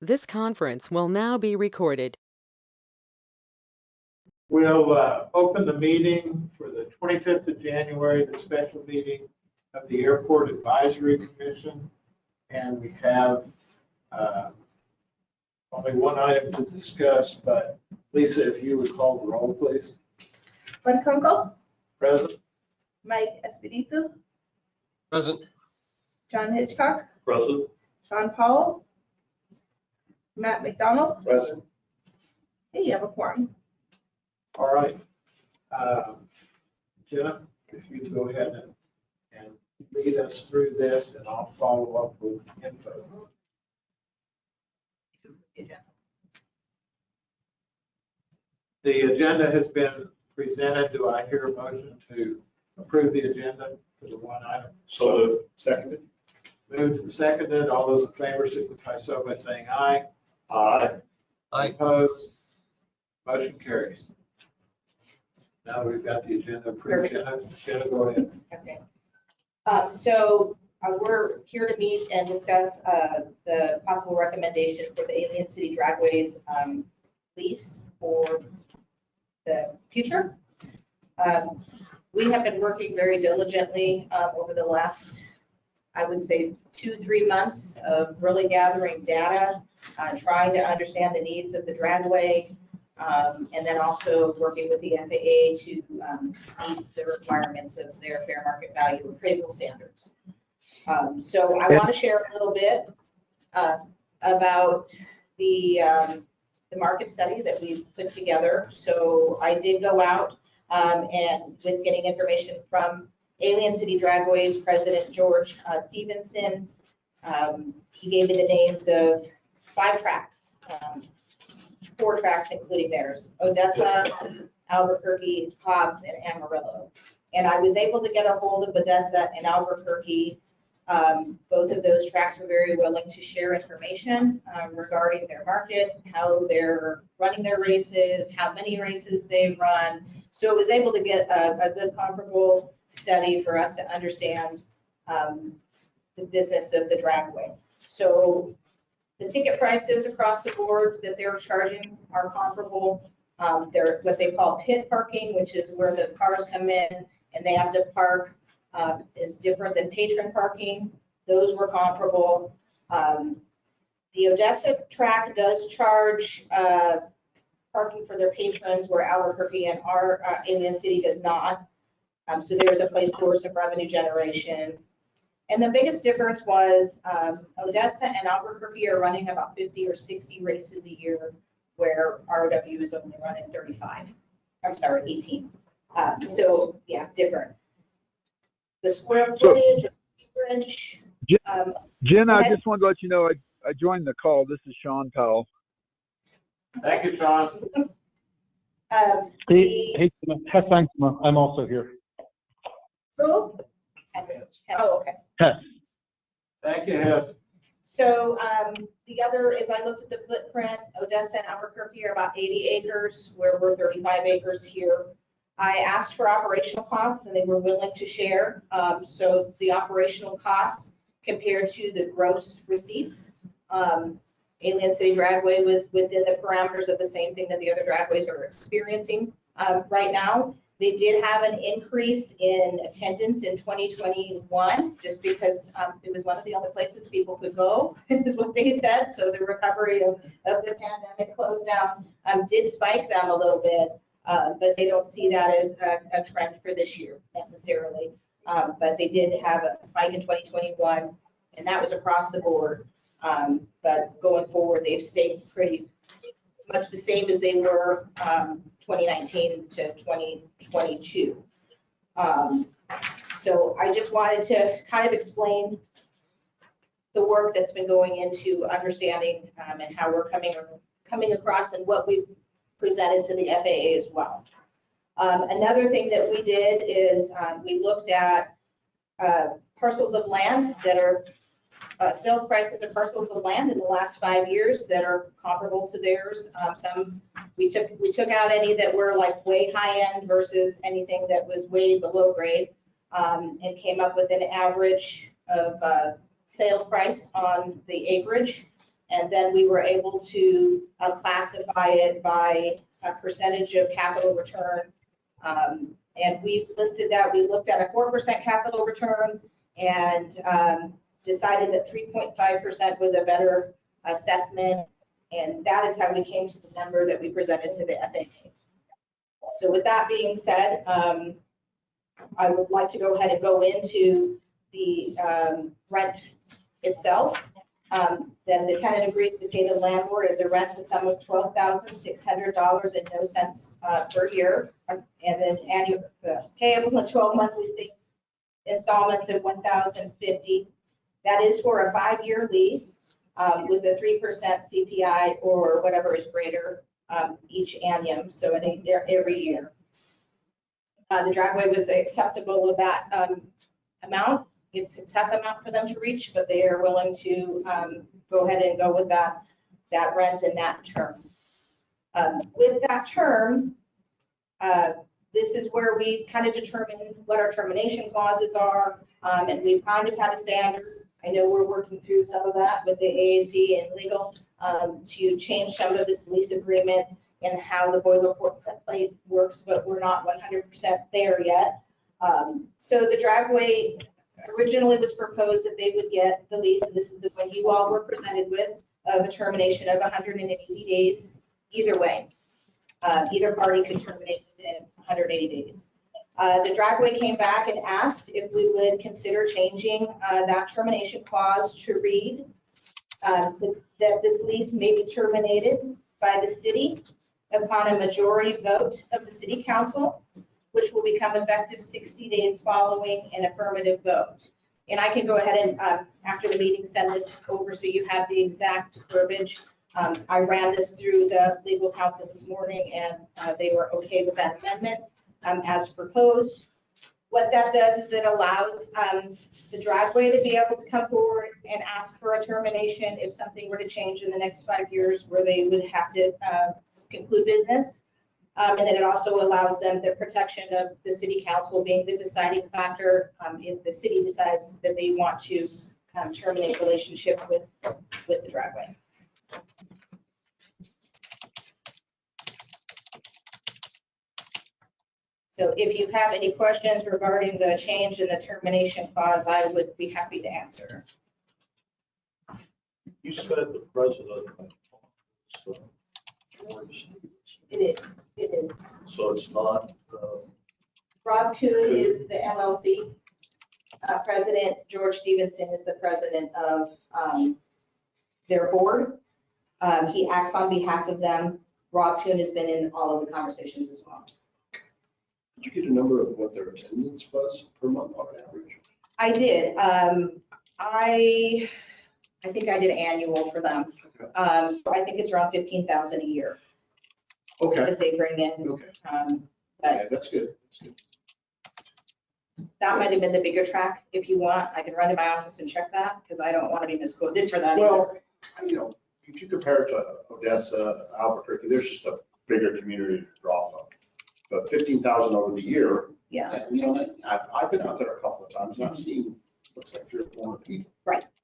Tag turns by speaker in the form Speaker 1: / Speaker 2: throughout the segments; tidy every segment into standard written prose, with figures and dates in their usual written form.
Speaker 1: This conference will now be recorded.
Speaker 2: We'll open the meeting for the 25th of January, the special meeting of the Airport Advisory Commission. And we have only one item to discuss, but Lisa, if you would call the roll, please.
Speaker 3: Juan Kunkel,
Speaker 2: Present.
Speaker 3: Mike Espiritu,
Speaker 4: Present.
Speaker 3: John Hitchcock,
Speaker 4: Present.
Speaker 3: Sean Powell, Matt McDonald.
Speaker 2: Present.
Speaker 3: Hey, you have a quorum.
Speaker 2: All right. Jenna, if you go ahead and lead us through this, and I'll follow up with info. The agenda has been presented. Do I hear a motion to approve the agenda for the one item?
Speaker 4: So seconded.
Speaker 2: Moved and seconded. All those in favor signify so by saying aye.
Speaker 4: Aye.
Speaker 2: Opposed? Motion carries. Now that we've got the agenda approved, Jenna, go ahead.
Speaker 5: Okay. So we're here to meet and discuss the possible recommendation for the Alien City Dragways lease for the future. We have been working very diligently over the last, I would say, 2-3 months of really gathering data, trying to understand the needs of the dragway, and then also working with the FAA to meet the requirements of their fair market value appraisal standards. So I want to share a little bit about the market study that we've put together. So I did go out and with getting information from Alien City Dragways President George Stevenson. He gave me the names of 5 tracks. 4 tracks, including theirs: Odessa, Albuquerque, Hobbs, and Amarillo. And I was able to get a hold of Odessa and Albuquerque. Both of those tracks were very willing to share information regarding their market, how they're running their races, how many races they run. So I was able to get a good comparable study for us to understand the business of the dragway. So the ticket prices across the board that they're charging are comparable. They're what they call pit parking, which is where the cars come in and they have to park, is different than patron parking. Those were comparable. The Odessa track does charge parking for their patrons, where Albuquerque and our Alien City does not. So there's a place for some revenue generation. And the biggest difference was Odessa and Albuquerque are running about 50 or 60 races a year, where ROW is only running 35. I'm sorry, 18. So yeah, different. The square footage, acreage.
Speaker 6: Jen, I just wanted to let you know I joined the call. This is Sean Powell.
Speaker 2: Thank you, Sean.
Speaker 7: Hey, Hess, I'm also here.
Speaker 3: Who? Oh, okay.
Speaker 7: Hess.
Speaker 2: Thank you, Hess.
Speaker 5: So the other is I looked at the footprint. Odessa and Albuquerque are about 80 acres, where we're 35 acres here. I asked for operational costs and they were willing to share. So the operational costs compared to the gross receipts, Alien City Dragway was within the parameters of the same thing that the other dragways are experiencing right now. They did have an increase in attendance in 2021, just because it was one of the only places people could go, is what they said. So the recovery of the pandemic closed down did spike them a little bit, but they don't see that as a trend for this year necessarily. But they did have a spike in 2021, and that was across the board. But going forward, they've stayed pretty much the same as they were 2019 to 2022. So I just wanted to kind of explain the work that's been going into understanding and how we're coming across and what we've presented to the FAA as well. Another thing that we did is we looked at parcels of land that are sales prices of parcels of land in the last 5 years that are comparable to theirs. Some we took out any that were like way high end versus anything that was way below grade, and came up with an average of sales price on the acreage. And then we were able to classify it by a percentage of capital return. And we listed that, we looked at a 4% capital return and decided that 3.5% was a better assessment. And that is how we came to the number that we presented to the FAA. So with that being said, I would like to go ahead and go into the rent itself. Then the tenant agrees to pay the landlord as a rent the sum of $12,600 and no cents per year. And then annual payable in 12 monthly installments of $1,050. That is for a 5-year lease with a 3% CPI or whatever is greater each annum, so every year. The driveway was acceptable with that amount. It's a tough amount for them to reach, but they are willing to go ahead and go with that rent and that term. With that term, this is where we kind of determine what our termination clauses are, and we've kind of had a standard. I know we're working through some of that with the AAC and legal to change some of this lease agreement and how the boilerplate works, but we're not 100% there yet. So the driveway originally was proposed that they would get the lease, and this is the one you all were presented with, of a termination of 180 days either way. Either party could terminate within 180 days. The driveway came back and asked if we would consider changing that termination clause to read that this lease may be terminated by the city upon a majority vote of the city council, which will become effective 60 days following an affirmative vote. And I can go ahead and, after the meeting, send this over so you have the exact verbiage. I ran this through the legal counsel this morning, and they were okay with that amendment as proposed. What that does is it allows the driveway to be able to come forward and ask for a termination if something were to change in the next 5 years where they would have to conclude business. And then it also allows them the protection of the city council being the deciding factor if the city decides that they want to terminate relationship with the driveway. So if you have any questions regarding the change in the termination clause, I would be happy to answer.
Speaker 4: You said the president. George.
Speaker 5: It is.
Speaker 4: So it's not,
Speaker 5: Rob Kuhn is the LLC president. George Stevenson is the president of their board. He acts on behalf of them. Rob Kuhn has been in all of the conversations as well.
Speaker 8: Did you get a number of what their attendance was per month on average?
Speaker 5: I did. I think I did annual for them. So I think it's around 15,000 a year
Speaker 8: Okay.
Speaker 5: that they bring in.
Speaker 8: Okay.
Speaker 5: But
Speaker 8: Yeah, that's good. That's good.
Speaker 5: that might have been the bigger track. If you want, I can run to my office and check that because I don't want to be misquoted for that.
Speaker 8: Well, you know, if you compare it to Odessa, Albuquerque, there's just a bigger community to draw from. But 15,000 over the year.
Speaker 5: Yeah,
Speaker 8: You know, I've been out there a couple of times and I've seen, looks like 300 or 400 people.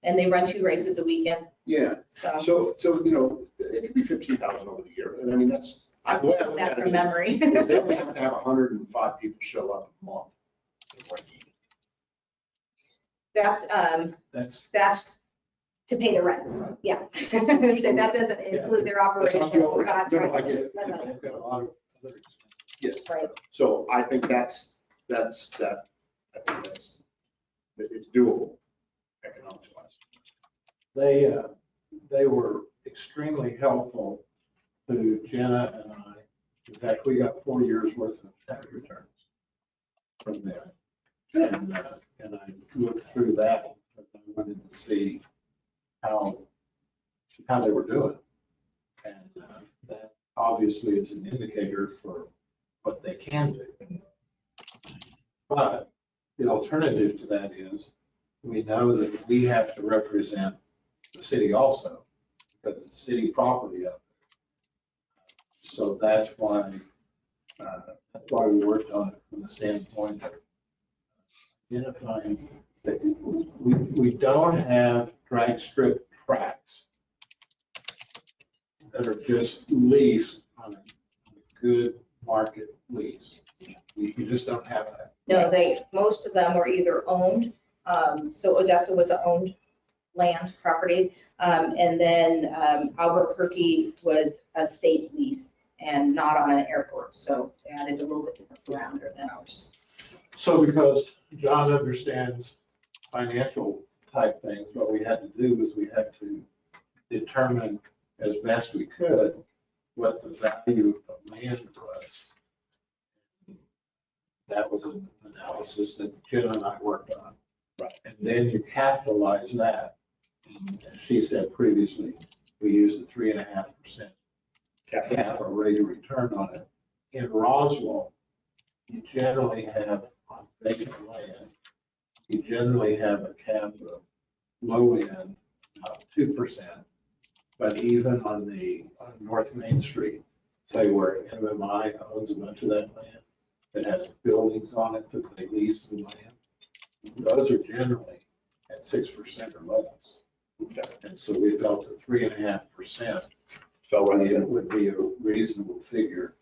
Speaker 5: and they run 2 races a weekend.
Speaker 8: Yeah.
Speaker 5: So
Speaker 8: So, you know, it could be 15,000 over the year. And I mean, that's.
Speaker 5: I
Speaker 8: the way I
Speaker 5: know
Speaker 8: look
Speaker 5: that
Speaker 8: at it
Speaker 5: from
Speaker 8: is-
Speaker 5: memory.
Speaker 8: is they only have to have 105 people show up a month.
Speaker 5: That's to pay the rent. Yeah. So that doesn't include their operational costs.
Speaker 8: No, I get it.
Speaker 2: They've got a lot of other expenses.
Speaker 8: Yes.
Speaker 5: Right.
Speaker 8: So I think that's that. I think it's doable economics wise.
Speaker 2: They were extremely helpful to Jenna and I. In fact, we got 4 years worth of tax returns from them. And I looked through that because I wanted to see how they were doing. And that obviously is an indicator for what they can do. But the alternative to that is we know that we have to represent the city also because it's city property up there. So that's why we worked on it from the standpoint of identifying that we don't have drag strip tracks just lease on a good market lease. You just don't have that.
Speaker 5: No, most of them were either owned, so Odessa was an owned land property, and then Albuquerque was a state lease and not on an airport, so they added a little bit different parameter than ours.
Speaker 2: So because John understands financial type things, what we had to do was we had to determine as best we could what the value of land was. That was an analysis that Jen and I worked on.
Speaker 8: Right.
Speaker 2: And then you capitalize that. And as she said previously, we used a 3.5% cap or rate of return on it. In Roswell, you generally have on vacant land, you generally have a cap of low end of 2%. But even on North Main Street, say where MMI owns a bunch of that land, that has buildings on it that they lease the land, those are generally at 6% or less. And so we felt that 3.5% would be a reasonable figure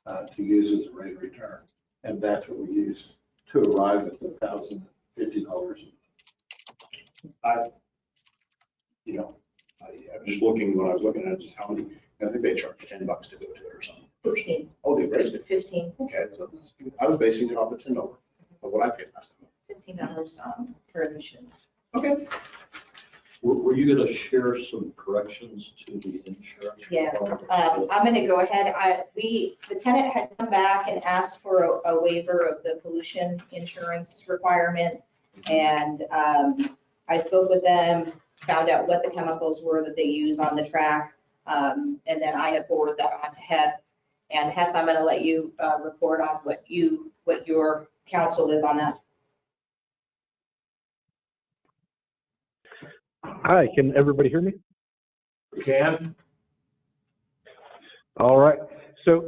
Speaker 2: to use as a rate of return. And that's what we used to arrive at the $1,050.
Speaker 8: I was just looking, when I was looking at just how many, I think they charge $10 to go to it or something.
Speaker 5: 15.
Speaker 8: Oh, they raised it.
Speaker 5: 15.
Speaker 8: Okay, so I was basing it off of $10, of what I paid last time.
Speaker 5: $15 per admission.
Speaker 8: Okay.
Speaker 4: Were you going to share some corrections to the insurance?
Speaker 5: Yeah, I'm going to go ahead. The tenant had come back and asked for a waiver of the pollution insurance requirement. And I spoke with them, found out what the chemicals were that they use on the track. And then I have forwarded that on to Hess. And Hess, I'm going to let you report on what your counsel is on that.
Speaker 7: Hi, can everybody hear me?
Speaker 2: Can?
Speaker 7: All right. So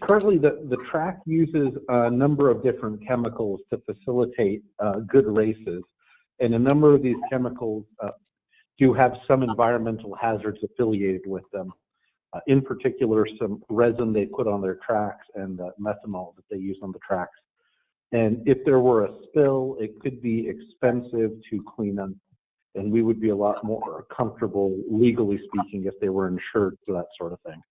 Speaker 7: currently the track uses a number of different chemicals to facilitate good races. And a number of these chemicals do have some environmental hazards affiliated with them. In particular, some resin they put on their tracks and methanol that they use on the tracks. And if there were a spill, it could be expensive to clean up. And we would be a lot more comfortable, legally speaking, if they were insured for that sort of thing.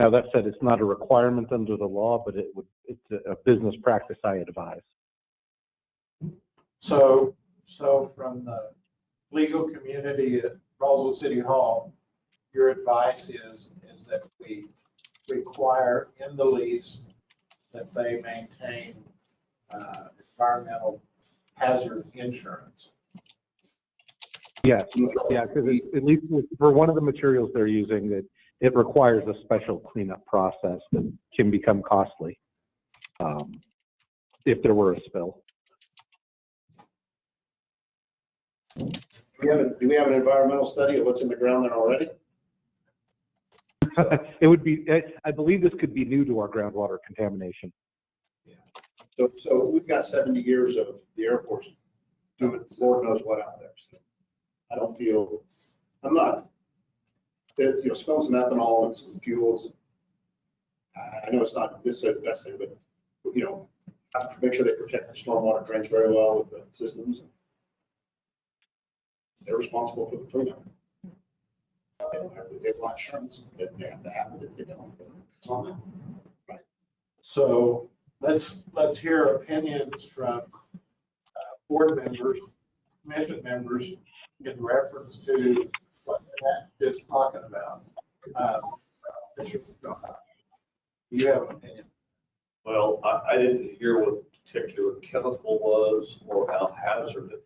Speaker 7: Now, that said, it's not a requirement under the law, but it's a business practice I advise.
Speaker 2: So from the legal community at Roswell City Hall, your advice is that we require in the lease that they maintain environmental hazard insurance.
Speaker 7: Yes, yeah, because at least for one of the materials they're using, that it requires a special cleanup process that can become costly if there were a spill.
Speaker 8: Do we have an environmental study of what's in the ground there already?
Speaker 7: It would be, I believe this could be new to our groundwater contamination.
Speaker 8: Yeah. So we've got 70 years of the Air Force doing Lord knows what out there. So I don't feel, I'm not, spilling some ethanol and some fuels. I know it's not necessarily the best thing, but, have to make sure they protect the stormwater drains very well with the systems. They're responsible for the cleanup. If they want insurance, then they have to have it. If they don't, then it's on them. Right.
Speaker 2: So let's hear opinions from board members, commission members in reference to what Matt is talking about. Mr. McDonald, do you have an opinion?
Speaker 4: Well, I didn't hear what the particular chemical was or how hazardous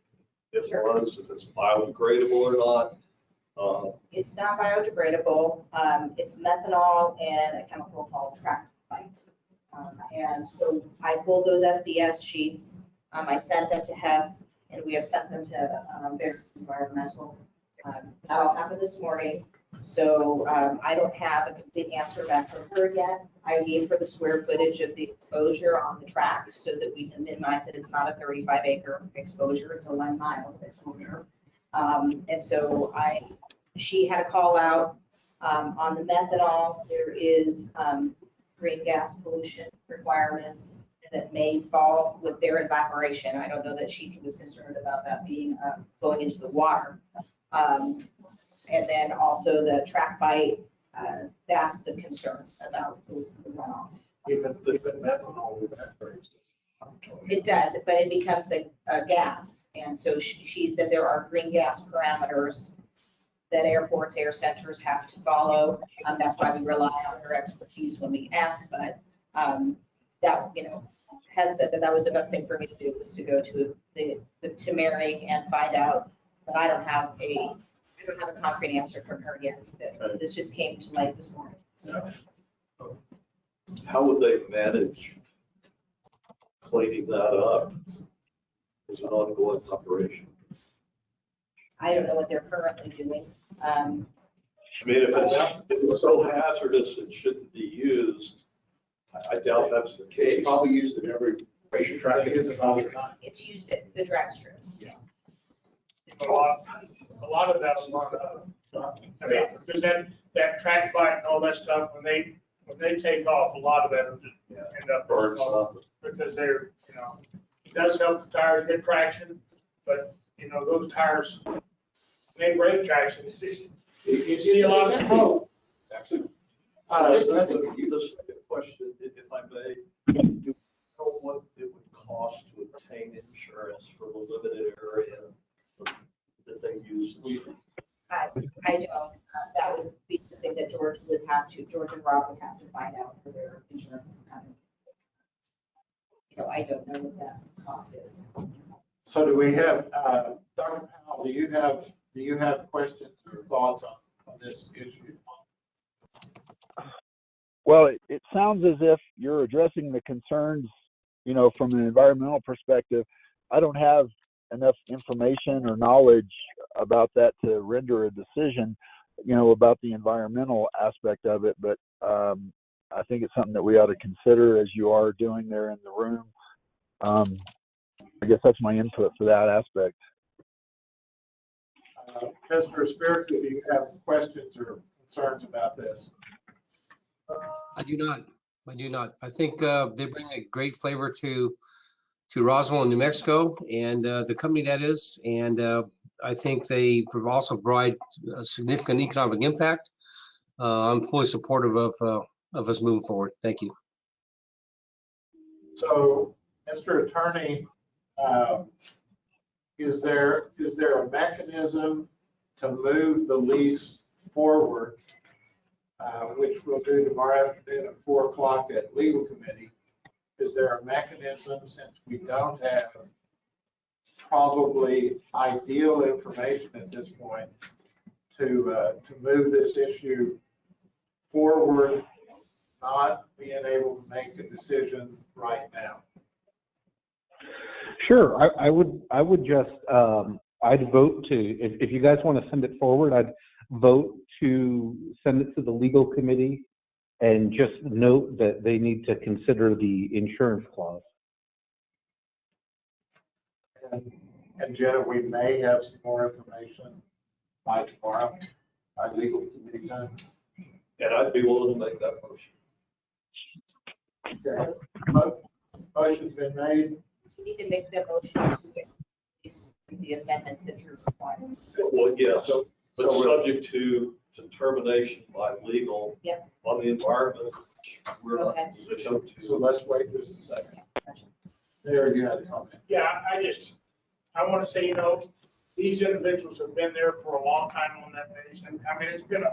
Speaker 4: it was, if it's biodegradable or not.
Speaker 5: It's not biodegradable. It's methanol and a chemical called trachlite. And so I pulled those SDS sheets. I sent them to Hess, and we have sent them to Bear Environmental. That all happened this morning. So I don't have a complete answer back from her yet. I gave her the square footage of the exposure on the track so that we can minimize it. It's not a 35-acre exposure. It's a 1-mile exposure. And so she had a call out On the methanol, there is green gas pollution requirements that may fall with their evaporation. I don't know that she was concerned about that being going into the water. And then also the track bite, that's the concern about the runoff.
Speaker 2: Even methanol evaporates.
Speaker 5: It does, but it becomes a gas. And so she said there are green gas parameters that airports, air centers have to follow. That's why we rely on her expertise when we ask, but that, has said that was the best thing for me to do, was to go to to Mary and find out. But I don't have a concrete answer from her yet. This just came to light this morning. So.
Speaker 4: How would they manage cleaning that up as an ongoing operation?
Speaker 5: I don't know what they're currently doing.
Speaker 4: I mean, if it's so hazardous and shouldn't be used, I doubt that's the case.
Speaker 8: It's probably used in every racetrack.
Speaker 5: It's used at the drag strips.
Speaker 9: A lot of that's, I mean, because that track bike and all that stuff, when they take off, a lot of that will just end up
Speaker 4: Burns up.
Speaker 9: because they're, it does help the tires get traction, but, those tires, they break traction. You see a lot of smoke.
Speaker 4: Actually, that's a question, if I may. Do you know what it would cost to obtain insurance for the limited area that they use?
Speaker 5: I don't. That would be something that George and Rob would have to find out for their insurance. I don't know what that cost is.
Speaker 2: So do we have, Dr. Powell, do you have questions or thoughts on this issue?
Speaker 6: Well, it sounds as if you're addressing the concerns, from an environmental perspective. I don't have enough information or knowledge about that to render a decision, about the environmental aspect of it. But I think it's something that we ought to consider, as you are doing there in the room. I guess that's my input for that aspect.
Speaker 2: Mr. Spiritu, do you have questions or concerns about this?
Speaker 10: I do not. I think they bring a great flavor to Roswell, New Mexico, and the company that is. And I think they also provide a significant economic impact. I'm fully supportive of us moving forward. Thank you.
Speaker 2: So, Mr. Attorney, is there a mechanism to move the lease forward, which we'll do tomorrow afternoon at 4 o'clock at legal committee? Is there a mechanism, since we don't have probably ideal information at this point, to move this issue forward, not being able to make a decision right now?
Speaker 7: Sure, I would just, I'd vote to, if you guys want to send it forward, I'd vote to send it to the legal committee and just note that they need to consider the insurance clause.
Speaker 2: And Jenna, we may have some more information by tomorrow, by legal committee time.
Speaker 4: And I'd be willing to make that motion.
Speaker 2: Okay. Motion's been made.
Speaker 5: You need to make the motion to get the amendments that you're requiring.
Speaker 4: Well, yes, but
Speaker 2: So
Speaker 4: subject to determination by legal on the environment, we're not in a position
Speaker 2: So
Speaker 4: to.
Speaker 2: let's wait just a second. There, you had a comment.
Speaker 9: Yeah, I want to say, these individuals have been there for a long time on that base. And I mean, it's been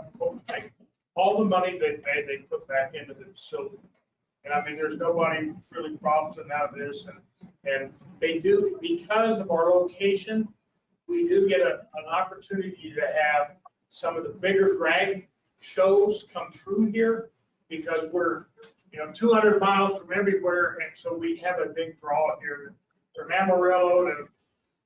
Speaker 9: all the money they put back into the facility. And I mean, there's nobody really profiting out of this. And they do, because of our location, we do get an opportunity to have some of the bigger drag shows come through here, because we're, 200 miles from everywhere. And so we have a big draw here from Amarillo to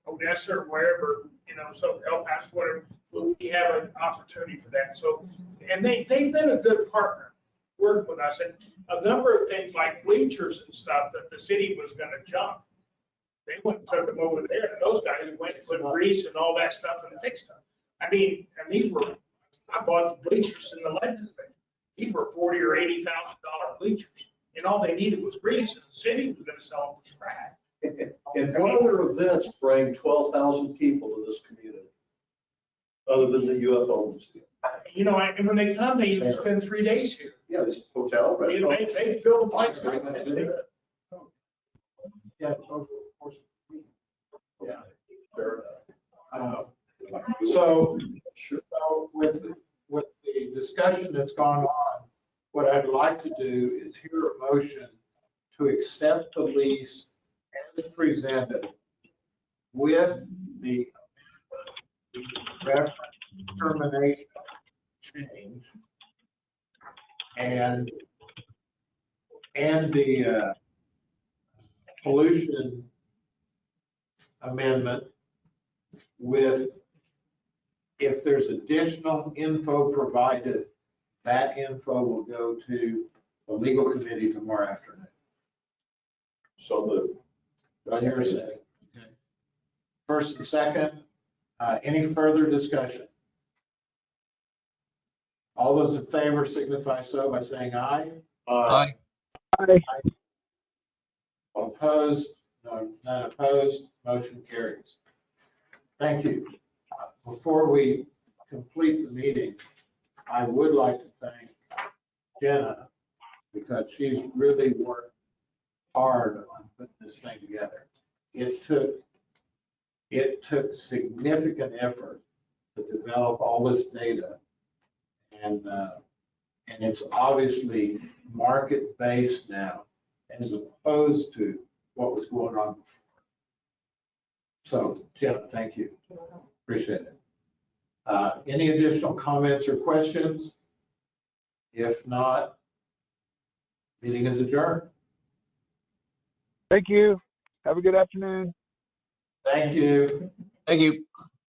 Speaker 9: Odessa or wherever, so El Paso, whatever. We have an opportunity for that. So, and they've been a good partner, work with us. And a number of things like bleachers and stuff that the city was going to jump, they went and took them over there. And those guys went and put grease and all that stuff and fixed them. I mean, and these were I bought the bleachers in the legislature. These were $40,000 or $80,000 bleachers. And all they needed was grease, and the city was gonna sell them for scrap.
Speaker 4: And what other events bring 12,000 people to this community? Other than the UFO museum?
Speaker 9: You know, and when they come, they usually spend 3 days here.
Speaker 8: Yeah, this hotel, restaurant.
Speaker 9: They fill the place up.
Speaker 2: Yeah, of course. Yeah.
Speaker 8: Fair enough.
Speaker 2: So with the discussion that's gone on, what I'd like to do is hear a motion to accept the lease as presented with the reference termination change and the pollution amendment with, if there's additional info provided, that info will go to the legal committee tomorrow afternoon.
Speaker 4: So moved.
Speaker 2: Do I hear a second? Okay. First and second, any further discussion? All those in favor signify so by saying aye.
Speaker 10: Aye.
Speaker 2: All opposed? No, none opposed. Motion carries. Thank you. Before we complete the meeting, I would like to thank Jenna because she's really worked hard on putting this thing together. It took significant effort to develop all this data, and it's obviously market-based now as opposed to what was going on before. So, Jenna, thank you. Appreciate it. Any additional comments or questions? If not, meeting is adjourned.
Speaker 6: Thank you. Have a good afternoon.
Speaker 2: Thank you.
Speaker 10: Thank you.